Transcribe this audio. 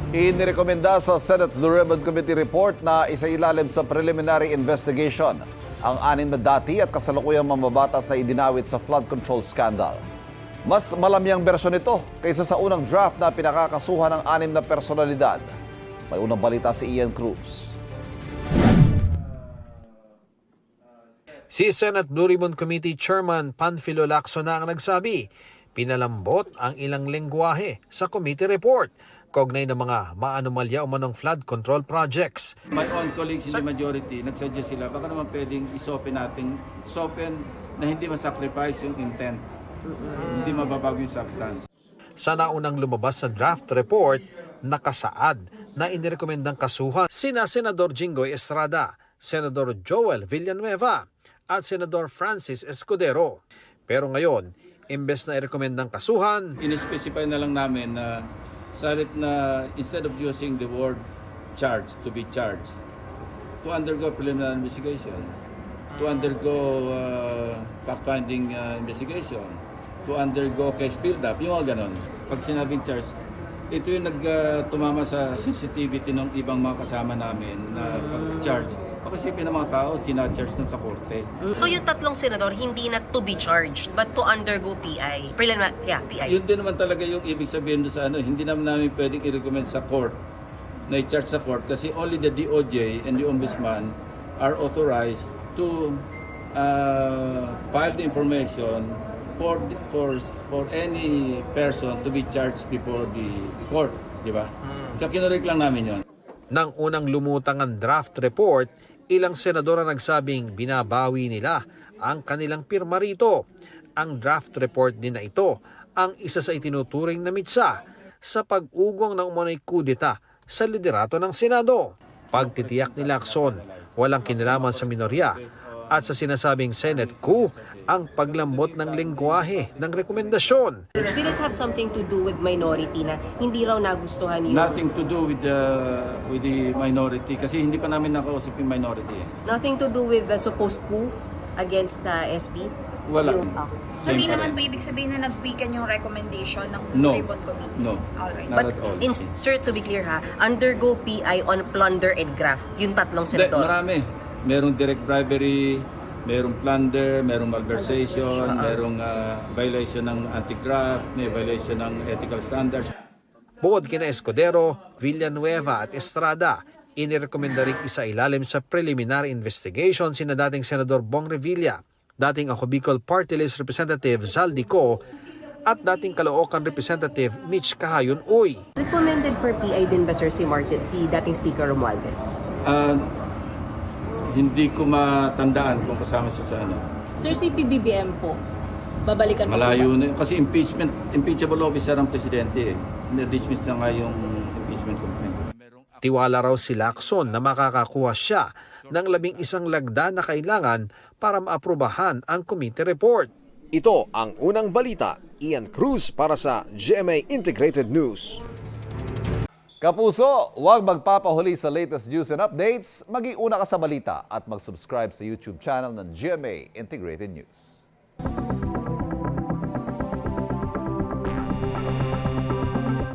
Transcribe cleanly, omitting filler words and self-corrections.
Inirekomenda sa Senate Blue Ribbon Committee report na isailalim sa preliminary investigation ang 6 na dati at kasalukuyang mambabatas na idinawit sa flood control scandal. Mas malamyang bersyon ito kaysa sa unang draft na pinakakasuhan ng 6 na personalidad. May unang balita si Ian Cruz. Si Senate Blue Ribbon Committee Chairman Panfilo Lacson na ang nagsabi, pinalambot ang ilang lengguwahe sa committee report kaugnay ng mga maanomalya o manong flood control projects. My own colleagues in the majority, nagsuggest sila, baka naman pwedeng isopen natin, na hindi masacrifice yung intent, hindi mababago yung substance. Sa naunang lumabas na draft report, nakasaad na inirekomendang kasuhan sina Senador Jinggoy Estrada, Senador Joel Villanueva at Senador Francis Escudero. Pero ngayon, imbes na irekomendang kasuhan, In-specify na lang namin na instead of using the word charge, to be charged, to undergo preliminary investigation, to undergo fact-finding investigation, to undergo case build-up, yung mga ganon. Pag sinabing charge, ito yung tumama sa sensitivity ng ibang mga kasama namin na pag-charge. Pag-isipin ng mga tao, china-charge na sa korte. So yung tatlong senador, hindi na to be charged, but to undergo PI. PI. Yun din naman talaga yung ibig sabihin doon sa hindi naman namin pwedeng i-recommend sa court na i-charge sa court kasi only the DOJ and the Ombudsman are authorized to file the information for any person to be charged before the court, di ba? So kinorek lang namin yon. nang unang lumutang ang draft report, ilang senador ang nagsabing binabawi nila ang kanilang pirma rito. Ang draft report din na ito ang isa sa itinuturing na mitsa sa pag-ugong ng umunay kudeta sa liderato ng Senado. Pagtitiyak ni Lacson, walang kinalaman sa minorya at sa sinasabing Senate coup ang paglambot ng lengguwahe ng rekomendasyon. Did it have something to do with minority na hindi raw nagustuhan yung... Nothing to do with the minority kasi hindi pa namin nakausap yung minority. Nothing to do with the supposed coup against SB? Wala. So, hindi naman po ibig sabihin na nag-weaken yung recommendation ng No. Ribbon Committee? No. Alright. Not But, at all. sir, to be clear ha, undergo PI on plunder and graft, yung tatlong Hindi, senador. marami. Merong direct bribery, merong plunder, merong malversation, merong violation ng anti-graft, may violation ng ethical standards. Bukod kina Escudero, Villanueva at Estrada, inirekomenda ring isailalim sa preliminary investigation sina dating Senador Bong Revilla, dating ako Bicol Party List Representative Zaldico at dating Caloocan Representative Mitch Cahayon Uy. Recommended for PI din ba, sir, si dating Speaker Romualdez? Hindi ko matandaan kung kasama siya sa Sir, si PBBM po, babalikan mo Malayo na yun. Kasi impeachable officer ang presidente eh. Na-dismiss na nga yung impeachment complaint. Tiwala raw si Lacson na makakakuha siya ng 11 lagda na kailangan para maaprubahan ang committee report. Ito ang unang balita. Ian Cruz para sa GMA Integrated News. Kapuso, huwag magpapahuli sa latest news and updates. Mag-iuna ka sa balita at mag-subscribe sa YouTube channel ng GMA Integrated News.